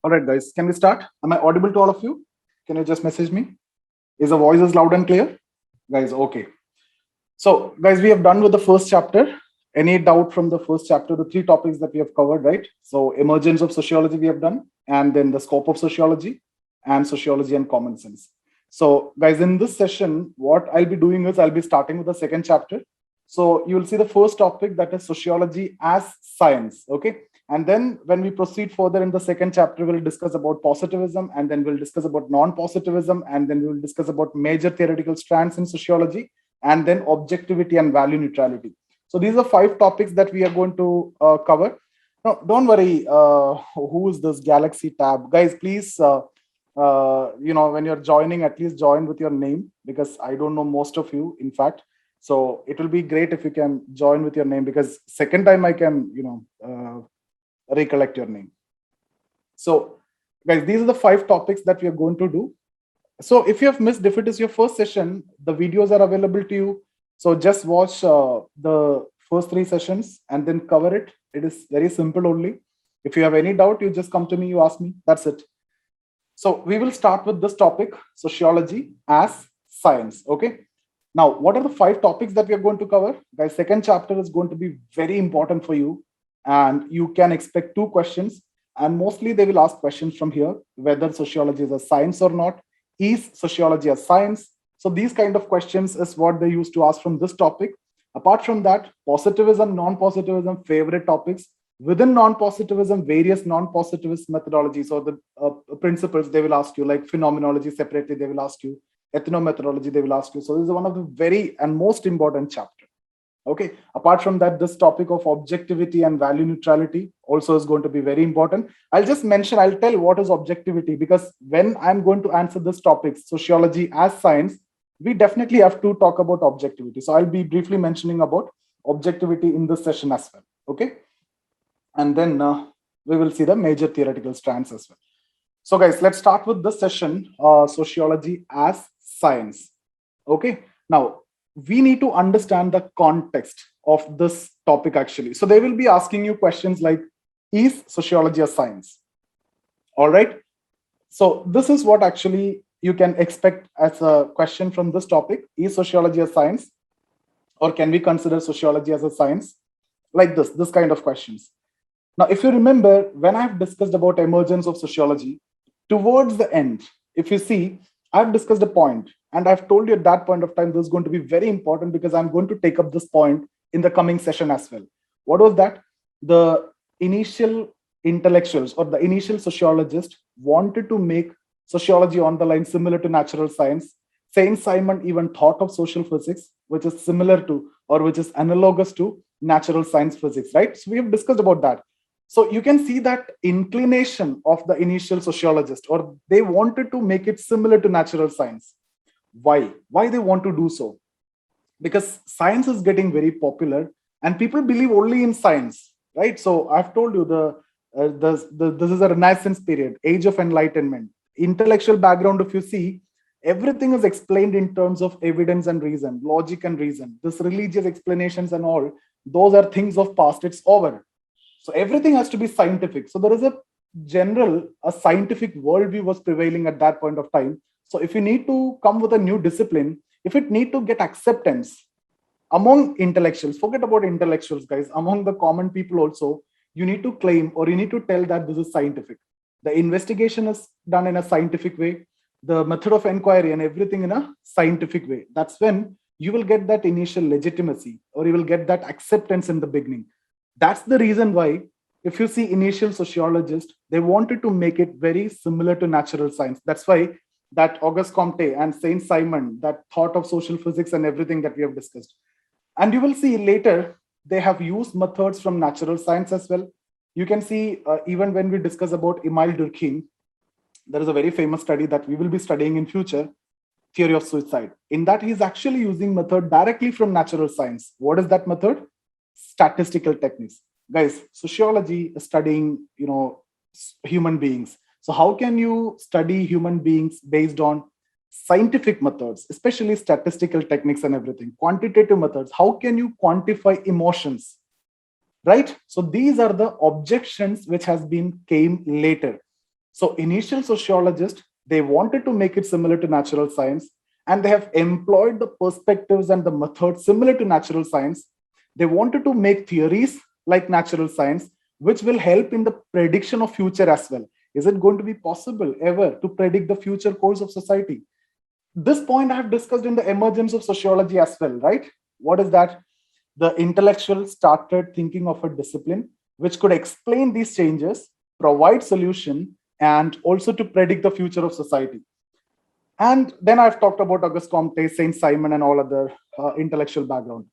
All right, guys, can we start? Am I audible to all of you? Can you just message me? Is the voice is loud and clear? Guys, okay. So, guys, we have done with the first chapter. Any doubt from the first chapter? The three topics that we have covered, right? So, emergence of sociology we have done, and then the scope of sociology, and sociology and common sense. So, guys, in this session, what I'll be doing is I'll be starting with the second chapter. So, you will see the first topic, that is sociology as science. Okay. And then when we proceed further in the second chapter, we'll discuss about positivism, and then we'll discuss about non-positivism, and then we'll discuss about major theoretical strands in sociology, and then objectivity and value neutrality. So these are five topics that we are going to cover. No, don't worry. Who is this Galaxy tab, guys? Please, when you're joining, at least join with your name, because I don't know most of you, in fact. So it will be great if you can join with your name, because second time I can, recollect your name. So, guys, these are the five topics that we are going to do. So, if you have missed, if it is your first session, the videos are available to you. So, just watch the first three sessions and then cover it. It is very simple only. If you have any doubt, you just come to me, you ask me. That's it. So, we will start with this topic, sociology as science. Okay. Now, what are the five topics that we are going to cover? Guys, second chapter is going to be very important for you. And you can expect two questions, and mostly they will ask questions from here, whether sociology is a science or not. Is sociology a science? So these kind of questions is what they used to ask from this topic. Apart from that, positivism, non-positivism, favorite topics. Within non-positivism, various non-positivist methodologies or the principles they will ask you, like phenomenology separately, they will ask you, ethnomethodology, they will ask you. So this is one of the very and most important chapter. Okay. Apart from that, this topic of objectivity and value neutrality also is going to be very important. I'll just mention, I'll tell what is objectivity, because when I'm going to answer this topic, sociology as science, we definitely have to talk about objectivity. So I'll be briefly mentioning about objectivity in this session as well. Okay. And then we will see the major theoretical strands as well. So guys, let's start with this session, sociology as science. Okay. Now, we need to understand the context of this topic actually. So they will be asking you questions like, is sociology a science? All right. So this is what actually you can expect as a question from this topic. Is sociology a science? Or can we consider sociology as a science? Like this kind of questions. Now, if you remember, when I've discussed about emergence of sociology, towards the end, if you see, I've discussed a point, and I've told you at that point of time, this is going to be very important because I'm going to take up this point in the coming session as well. What was that? The initial intellectuals or the initial sociologists wanted to make sociology on the line similar to natural science. Saint Simon even thought of social physics, which is similar to or which is analogous to natural science physics, right? So we have discussed about that. So you can see that inclination of the initial sociologist, or they wanted to make it similar to natural science. Why they want to do so? Because science is getting very popular and people believe only in science, right? So I've told you this is a renaissance period, age of enlightenment. Intellectual background, if you see, everything is explained in terms of evidence and reason, logic and reason. This religious explanations and all, those are things of past, it's over. So everything has to be scientific. So there is a scientific worldview was prevailing at that point of time. So if you need to come with a new discipline, if it need to get acceptance among intellectuals, forget about intellectuals, guys, among the common people also, you need to claim or you need to tell that this is scientific. The investigation is done in a scientific way, the method of inquiry and everything in a scientific way. That's when you will get that initial legitimacy or you will get that acceptance in the beginning. That's the reason why, if you see initial sociologists, they wanted to make it very similar to natural science. That's why that Auguste Comte and Saint Simon, that thought of social physics and everything that we have discussed. And you will see later, they have used methods from natural science as well. You can see even when we discuss about Emile Durkheim, there is a very famous study that we will be studying in future, theory of suicide. In that, he's actually using method directly from natural science. What is that method? Statistical techniques. Guys, sociology is studying, human beings. So how can you study human beings based on scientific methods, especially statistical techniques and everything, quantitative methods? How can you quantify emotions, right? So these are the objections which has been came later. So initial sociologists, they wanted to make it similar to natural science, and they have employed the perspectives and the methods similar to natural science. They wanted to make theories like natural science, which will help in the prediction of future as well. Is it going to be possible ever to predict the future course of society? This point I have discussed in the emergence of sociology as well, right? What is that? The intellectual started thinking of a discipline which could explain these changes, provide solution, and also to predict the future of society. And then I've talked about Auguste Comte, Saint Simon, and all other intellectual background.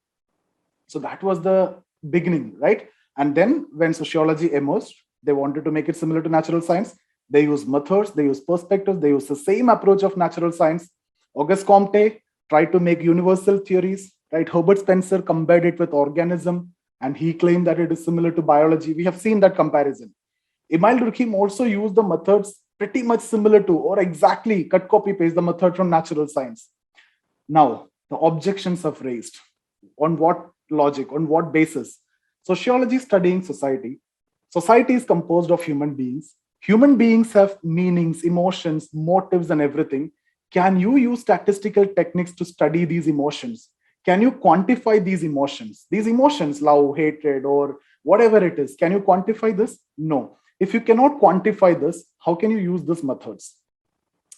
So that was the beginning, right? And then when sociology emerged, they wanted to make it similar to natural science. They use methods, they use perspectives, they use the same approach of natural science. Auguste Comte tried to make universal theories, right? Herbert Spencer compared it with organism, and he claimed that it is similar to biology. We have seen that comparison. Emile Durkheim also used the methods pretty much similar to, or exactly cut, copy, paste the method from natural science. Now, the objections have raised. On what logic? On what basis? Sociology studying society. Society is composed of human beings. Human beings have meanings, emotions, motives, and everything. Can you use statistical techniques to study these emotions? Can you quantify these emotions? These emotions, love, hatred, or whatever it is, can you quantify this? No. If you cannot quantify this, how can you use these methods?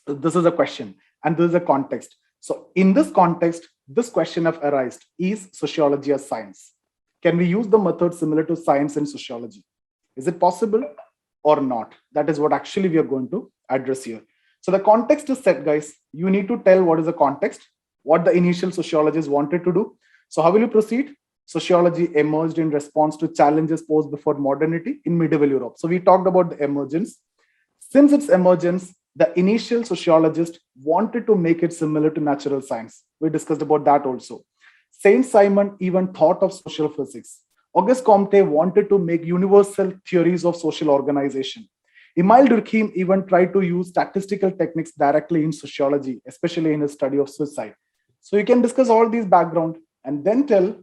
This is a question, and this is a context. So in this context, this question have arisen: is sociology a science? Can we use the method similar to science and sociology? Is it possible or not? That is what actually we are going to address here. So the context is set, guys. You need to tell what is the context, what the initial sociologists wanted to do. So how will you proceed? Sociology emerged in response to challenges posed before modernity in medieval Europe. So we talked about the emergence. Since its emergence, the initial sociologists wanted to make it similar to natural science. We discussed about that also. Saint Simon even thought of social physics. Auguste Comte wanted to make universal theories of social organization. Emile Durkheim even tried to use statistical techniques directly in sociology, especially in his study of suicide. So you can discuss all these background and then tell,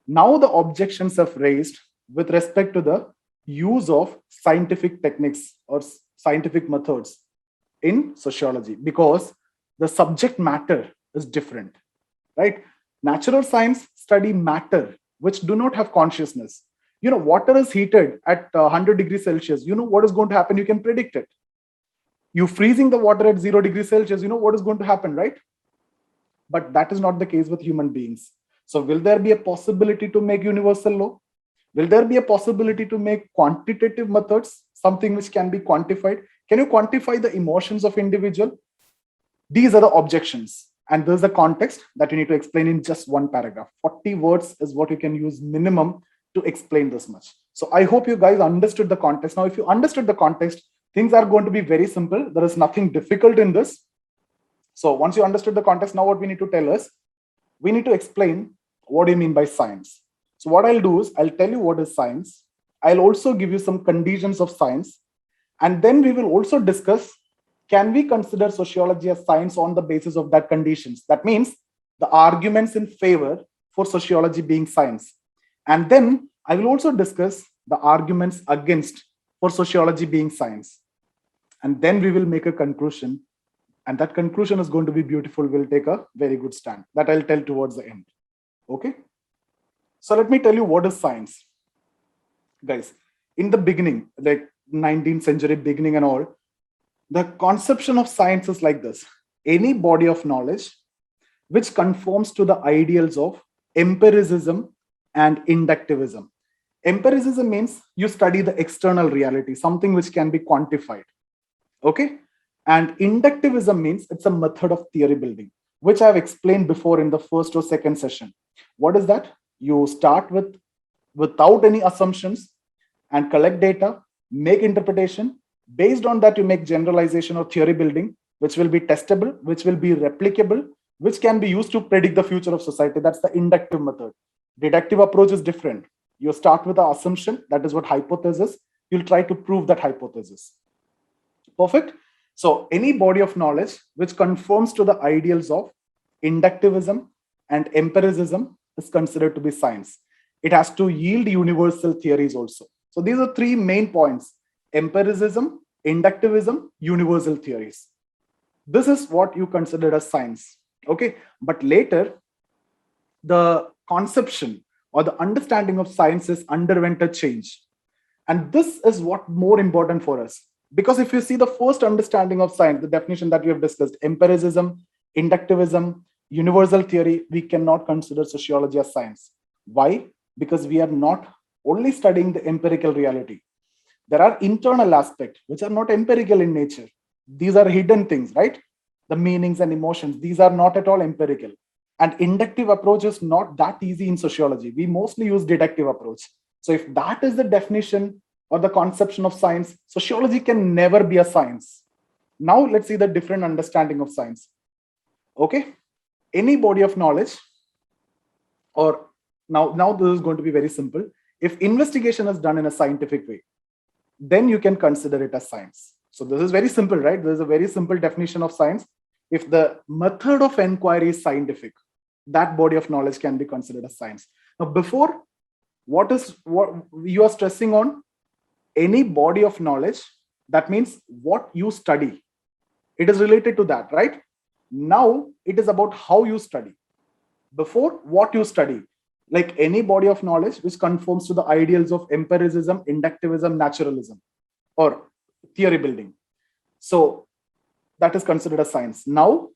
now the objections have raised with respect to the use of scientific techniques or scientific methods in sociology, because the subject matter is different, right? Natural science study matter which do not have consciousness. Water is heated at 100 degrees Celsius. You know what is going to happen. You can predict it. You freezing the water at 0 degrees Celsius, you know what is going to happen, right? But that is not the case with human beings. So will there be a possibility to make universal law? Will there be a possibility to make quantitative methods, something which can be quantified? Can you quantify the emotions of individual? These are the objections. And there's a context that you need to explain in just one paragraph. 40 words is what you can use minimum to explain this much. So I hope you guys understood the context. Now, if you understood the context, things are going to be very simple. There is nothing difficult in this. So once you understood the context, now what we need to tell is, we need to explain what do you mean by science. So what I'll do is I'll tell you what is science. I'll also give you some conditions of science. And then we will also discuss, can we consider sociology as science on the basis of that conditions? That means the arguments in favor for sociology being science. And then I will also discuss the arguments against for sociology being science. And then we will make a conclusion. And that conclusion is going to be beautiful. We'll take a very good stand. That I'll tell towards the end. Okay. So let me tell you what is science. Guys, in the beginning, like 19th century beginning and all, the conception of science is like this: any body of knowledge which conforms to the ideals of empiricism and inductivism. Empiricism means you study the external reality, something which can be quantified. Okay. And inductivism means it's a method of theory building, which I've explained before in the first or second session. What is that? You start without any assumptions and collect data, make interpretation. Based on that, you make generalization or theory building, which will be testable, which will be replicable, which can be used to predict the future of society. That's the inductive method. Deductive approach is different. You start with the assumption, that is what hypothesis. You'll try to prove that hypothesis. Perfect. So any body of knowledge which conforms to the ideals of inductivism and empiricism is considered to be science. It has to yield universal theories also. So these are three main points: empiricism, inductivism, universal theories. This is what you consider as science. Okay, but later the conception or the understanding of sciences underwent a change. And this is what more important for us. Because if you see the first understanding of science, the definition that we have discussed, empiricism, inductivism, universal theory, we cannot consider sociology as science. Why? Because we are not only studying the empirical reality. There are internal aspects which are not empirical in nature. These are hidden things, right? The meanings and emotions, these are not at all empirical. And inductive approach is not that easy in sociology. We mostly use deductive approach. So if that is the definition or the conception of science, sociology can never be a science. Now let's see the different understanding of science. Okay, any body of knowledge, or now this is going to be very simple. If investigation is done in a scientific way, then you can consider it as science. So this is very simple, right? There is a very simple definition of science. If the method of inquiry is scientific, that body of knowledge can be considered as science. Now, before, what you are stressing on? Any body of knowledge, that means what you study. It is related to that, right? Now it is about how you study. Before, what you study, like any body of knowledge which conforms to the ideals of empiricism, inductivism, naturalism, or theory building. So that is considered a science. Now,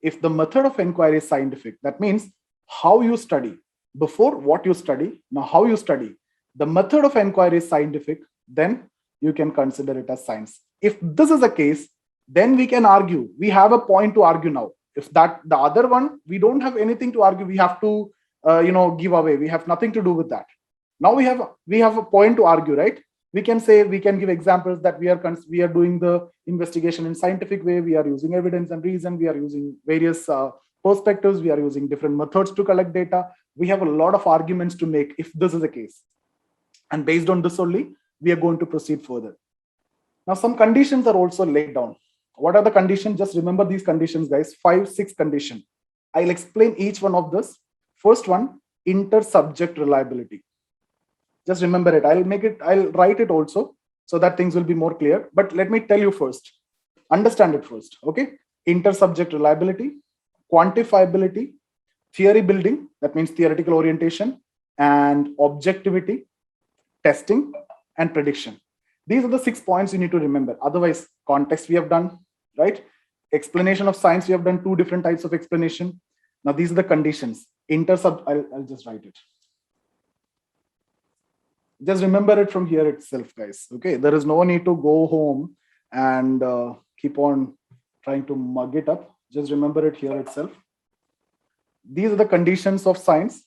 if the method of inquiry is scientific, that means how you study. Before, what you study, now how you study. The method of inquiry is scientific, then you can consider it as science. If this is the case, then we can argue. We have a point to argue now. If that the other one, we don't have anything to argue. We have to, give away. We have nothing to do with that. Now we have a point to argue, right? We can say, we can give examples that we are doing the investigation in scientific way. We are using evidence and reason. We are using various perspectives. We are using different methods to collect data. We have a lot of arguments to make if this is the case. And based on this only, we are going to proceed further. Now, some conditions are also laid down. What are the conditions? Just remember these conditions, guys. 5, 6 conditions. I'll explain each one of this. First one, inter-subject reliability. Just remember it. I'll write it also so that things will be more clear. But let me tell you first. Understand it first. Okay. Inter-subject reliability, quantifiability, theory building, that means theoretical orientation, and objectivity, testing, and prediction. These are the 6 points you need to remember. Otherwise, context we have done, right? Explanation of science, we have done 2 different types of explanation. Now, these are the conditions. I'll just write it. Just remember it from here itself, guys. Okay, there is no need to go home and keep on trying to mug it up. Just remember it here itself. These are the conditions of science.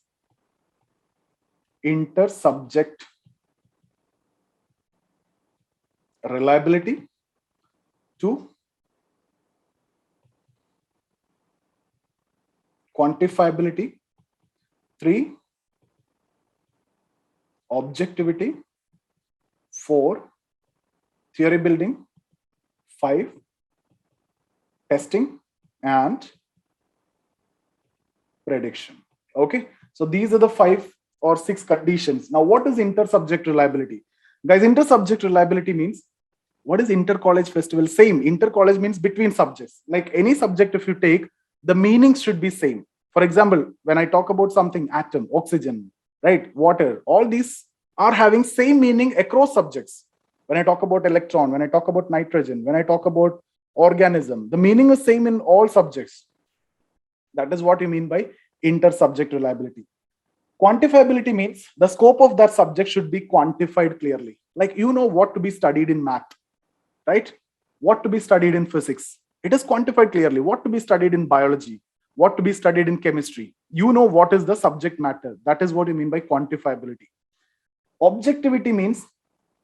Inter-subject reliability. 2, quantifiability. 3, objectivity. 4, theory building. 5, testing, and prediction. Okay, so these are the 5 or 6 conditions. Now, what is inter-subject reliability? Guys, inter-subject reliability means, what is inter-college festival? Same. Inter-college means between subjects. Like any subject, if you take, the meanings should be same. For example, when I talk about something, atom, oxygen, right, water, all these are having same meaning across subjects. When I talk about electron, when I talk about nitrogen, when I talk about organism, the meaning is same in all subjects. That is what you mean by inter-subject reliability. Quantifiability means the scope of that subject should be quantified clearly. Like, you know what to be studied in math, right? What to be studied in physics. It is quantified clearly. What to be studied in biology, what to be studied in chemistry. You know what is the subject matter. That is what you mean by quantifiability. Objectivity means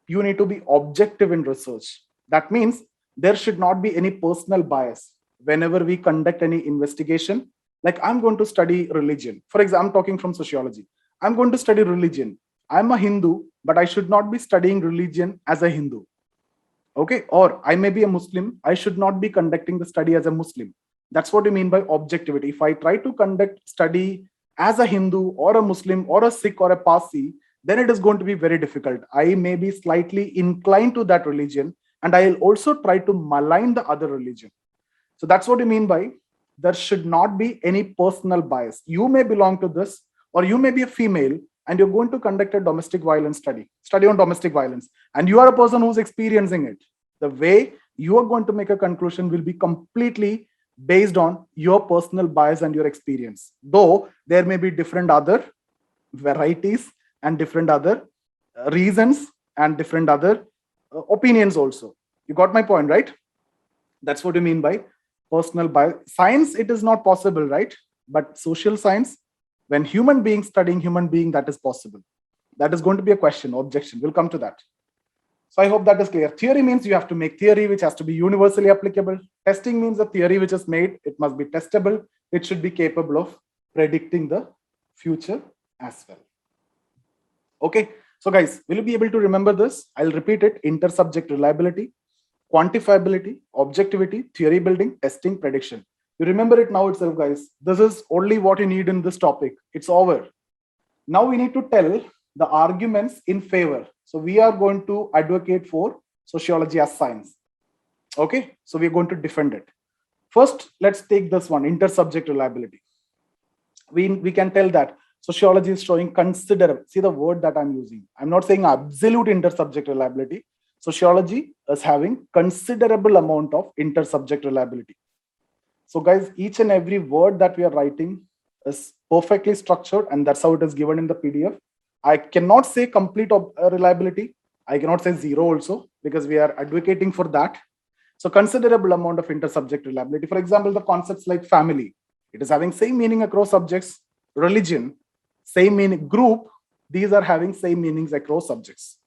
you need to be objective in research. That means there should not be any personal bias. Whenever we conduct any investigation, like I'm going to study religion. For example, I'm talking from sociology. I'm going to study religion. I'm a Hindu, but I should not be studying religion as a Hindu. Okay, or I may be a Muslim. I should not be conducting the study as a Muslim. That's what you mean by objectivity. If I try to conduct study as a Hindu or a Muslim or a Sikh or a Parsi, then it is going to be very difficult. I may be slightly inclined to that religion, and I'll also try to malign the other religion. So that's what I mean by there should not be any personal bias. You may belong to this, or you may be a female and you're going to conduct a domestic violence study on domestic violence, and you are a person who's experiencing it. The way you are going to make a conclusion will be completely based on your personal bias and your experience. Though there may be different other varieties and different other reasons and different other opinions also. You got my point, right? That's what you mean by personal bias. Science, it is not possible, right? But social science, when human beings studying human being, that is possible. That is going to be a question, objection. We'll come to that. So I hope that is clear. Theory means you have to make theory which has to be universally applicable. Testing means the theory which is made, it must be testable. It should be capable of predicting the future as well. Okay. So guys, will you be able to remember this? I'll repeat it. Intersubject reliability, quantifiability, objectivity, theory building, testing, prediction. You remember it now itself, guys. This is only what you need in this topic. It's over. Now we need to tell the arguments in favor. So we are going to advocate for sociology as science. Okay, so we're going to defend it. First, let's take this one, intersubject reliability. We can tell that sociology is showing considerable, see the word that I'm using. I'm not saying absolute intersubject reliability. Sociology is having considerable amount of intersubject reliability. So guys, each and every word that we are writing is perfectly structured, and that's how it is given in the PDF. I cannot say complete reliability. I cannot say zero also, because we are advocating for that. So considerable amount of intersubject reliability. For example, the concepts like family, it is having same meaning across subjects. Religion, same meaning. Group, these are having same meanings across subjects.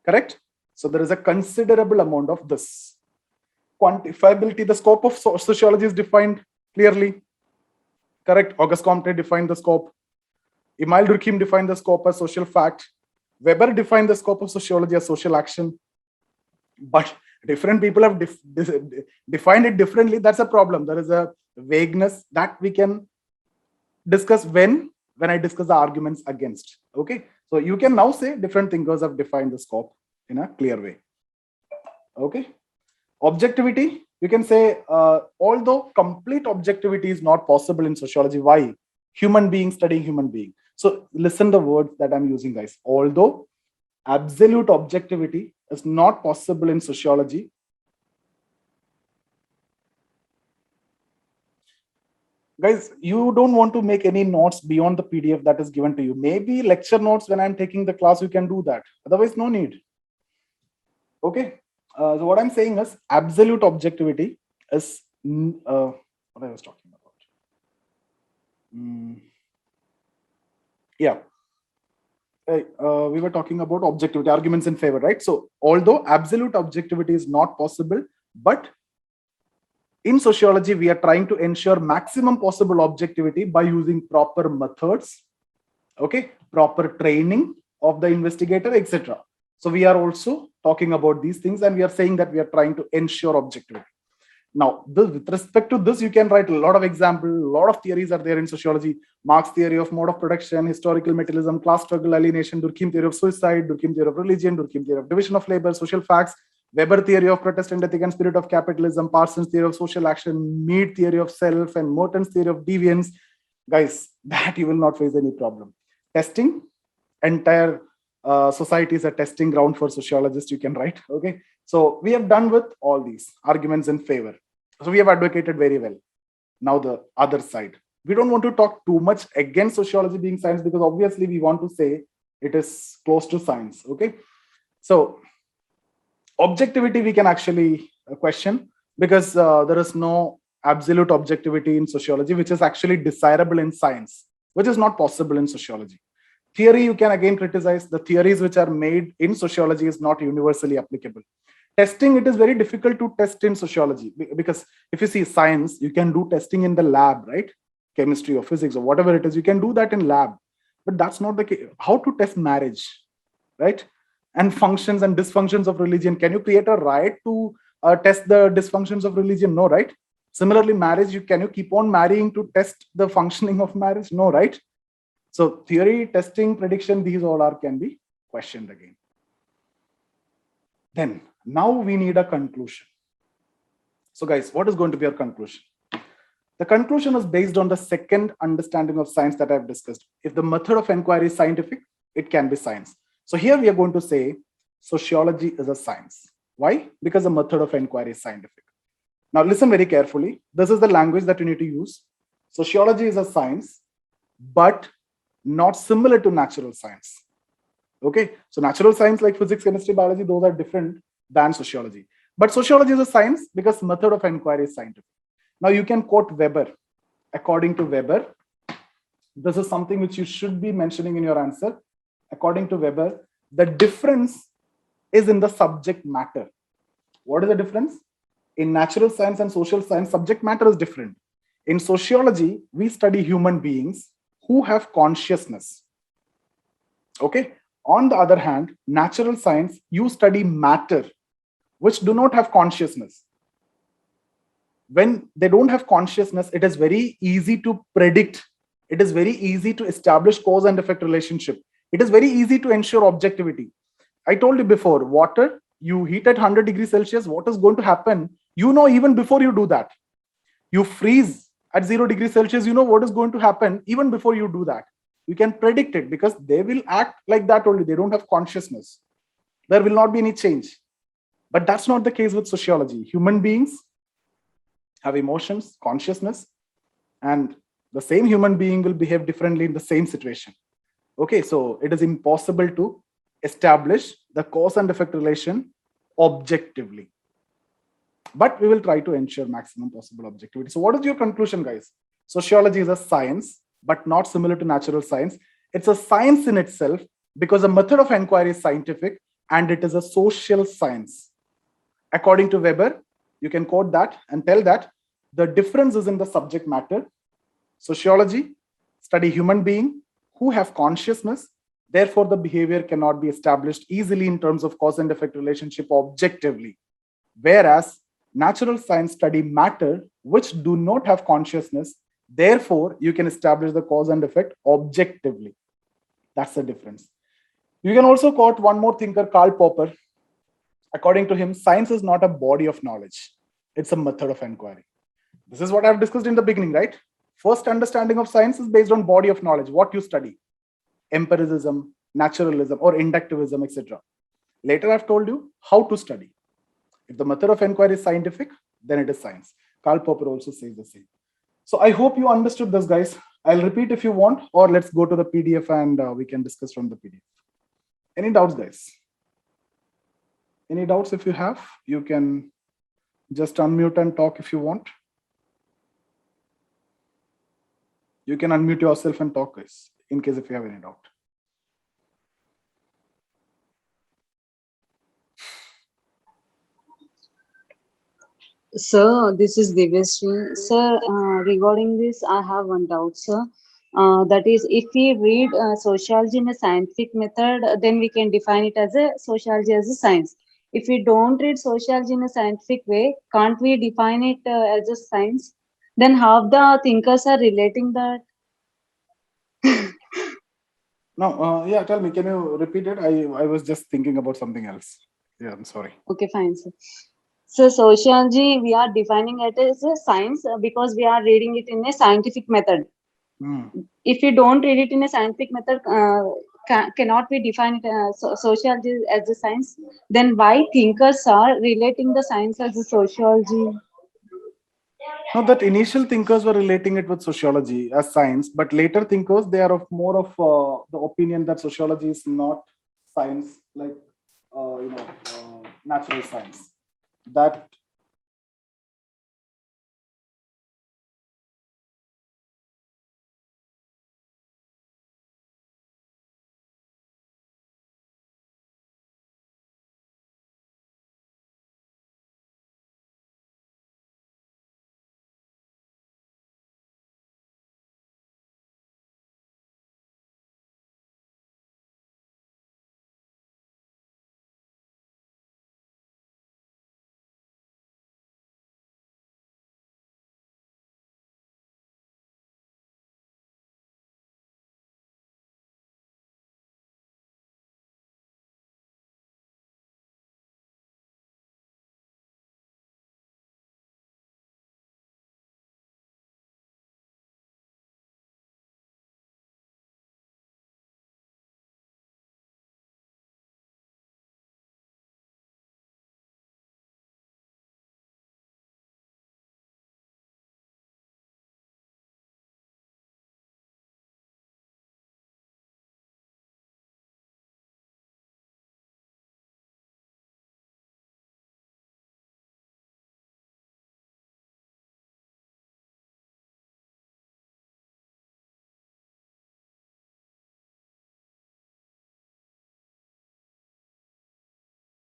Correct? So there is a considerable amount of this. Quantifiability, the scope of sociology is defined clearly. Correct? Auguste Comte defined the scope. Emile Durkheim defined the scope as social fact. Weber defined the scope of sociology as social action. But different people have defined it differently. That's a problem. There is a vagueness that we can discuss when I discuss the arguments against. Okay, so you can now say different thinkers have defined the scope in a clear way. Okay, objectivity, you can say although complete objectivity is not possible in sociology. Why? Human being studying human being. So listen the words that I'm using, guys. Although absolute objectivity is not possible in sociology, guys, you don't want to make any notes beyond the PDF that is given to you. Maybe lecture notes when I'm taking the class, you can do that. Otherwise, no need. Okay. So what I'm saying is absolute objectivity is what I was talking about. Yeah. We were talking about objectivity, arguments in favor, right? So although absolute objectivity is not possible, but in sociology, we are trying to ensure maximum possible objectivity by using proper methods, okay, proper training of the investigator, etc. So we are also talking about these things, and we are saying that we are trying to ensure objectivity. Now, with respect to this, you can write a lot of examples, a lot of theories are there in sociology. Marx theory of mode of production, historical materialism, class struggle, alienation, Durkheim theory of suicide, Durkheim theory of religion, Durkheim theory of division of labor, social facts, Weber theory of Protestant ethic and spirit of capitalism, Parsons theory of social action, Mead theory of self, and Merton's theory of deviance. Guys, that you will not face any problem. Testing, entire society is a testing ground for sociologists, you can write. Okay, so we have done with all these arguments in favor. So we have advocated very well. Now the other side. We don't want to talk too much against sociology being science, because obviously we want to say it is close to science. Okay, so objectivity we can actually question, because there is no absolute objectivity in sociology, which is actually desirable in science, which is not possible in sociology. Theory, you can again criticize. The theories which are made in sociology is not universally applicable. Testing, it is very difficult to test in sociology, because if you see science, you can do testing in the lab, right? Chemistry or physics or whatever it is, you can do that in lab. But that's not the case. How to test marriage, right? And functions and dysfunctions of religion. Can you create a riot to test the dysfunctions of religion? No, right? Similarly, marriage, can you keep on marrying to test the functioning of marriage? No, right? So theory, testing, prediction, these all can be questioned again. Then Now we need a conclusion. So guys, what is going to be our conclusion? The conclusion is based on the second understanding of science that I've discussed. If the method of inquiry is scientific, it can be science. So here we are going to say sociology is a science. Why? Because the method of inquiry is scientific. Now listen very carefully. This is the language that you need to use. Sociology is a science, but not similar to natural science. Okay, so natural science like physics, chemistry, biology, those are different than sociology. But sociology is a science because method of inquiry is scientific. Now you can quote Weber. According to Weber, this is something which you should be mentioning in your answer. According to Weber, the difference is in the subject matter. What is the difference? In natural science and social science, subject matter is different. In sociology, we study human beings who have consciousness. Okay. On the other hand, natural science, you study matter, which do not have consciousness. When they don't have consciousness, it is very easy to predict. It is very easy to establish cause and effect relationship. It is very easy to ensure objectivity. I told you before, water, you heat at 100 degrees Celsius, what is going to happen? You know, even before you do that. You freeze at 0 degrees Celsius, you know what is going to happen even before you do that. You can predict it because they will act like that only. They don't have consciousness. There will not be any change. But that's not the case with sociology. Human beings have emotions, consciousness, and the same human being will behave differently in the same situation. Okay, so it is impossible to establish the cause and effect relation objectively. But we will try to ensure maximum possible objectivity. So what is your conclusion, guys? Sociology is a science, but not similar to natural science. It's a science in itself because the method of inquiry is scientific and it is a social science. According to Weber, you can quote that and tell that the difference is in the subject matter. Sociology study human beings who have consciousness. Therefore, the behavior cannot be established easily in terms of cause and effect relationship objectively. Whereas natural science study matter which do not have consciousness. Therefore, you can establish the cause and effect objectively. That's the difference. You can also quote one more thinker, Karl Popper. According to him, science is not a body of knowledge. It's a method of inquiry. This is what I've discussed in the beginning, right? First understanding of science is based on body of knowledge, what you study. Empiricism, naturalism, or inductivism, etc. Later, I've told you how to study. If the method of inquiry is scientific, then it is science. Karl Popper also says the same. So I hope you understood this, guys. I'll repeat if you want, or let's go to the PDF and we can discuss from the PDF. Any doubts, guys? Any doubts if you have? You can just unmute and talk if you want. You can unmute yourself and talk, guys, in case if you have any doubt. Sir, this is Divyashree. Sir, regarding this, I have one doubt, sir. That is, if we read sociology in a scientific method, then we can define it as a sociology as a science. If we don't read sociology in a scientific way, can't we define it as a science? Then how the thinkers are relating that? No, yeah, tell me, can you repeat it? I was just thinking about something else. Yeah, I'm sorry. Okay, fine, sir. So sociology, we are defining it as a science because we are reading it in a scientific method. If you don't read it in a scientific method, cannot be defined sociology as a science, then why thinkers are relating the science as a sociology? No, that initial thinkers were relating it with sociology as science, but later thinkers, they are of more of the opinion that sociology is not science, like natural science. That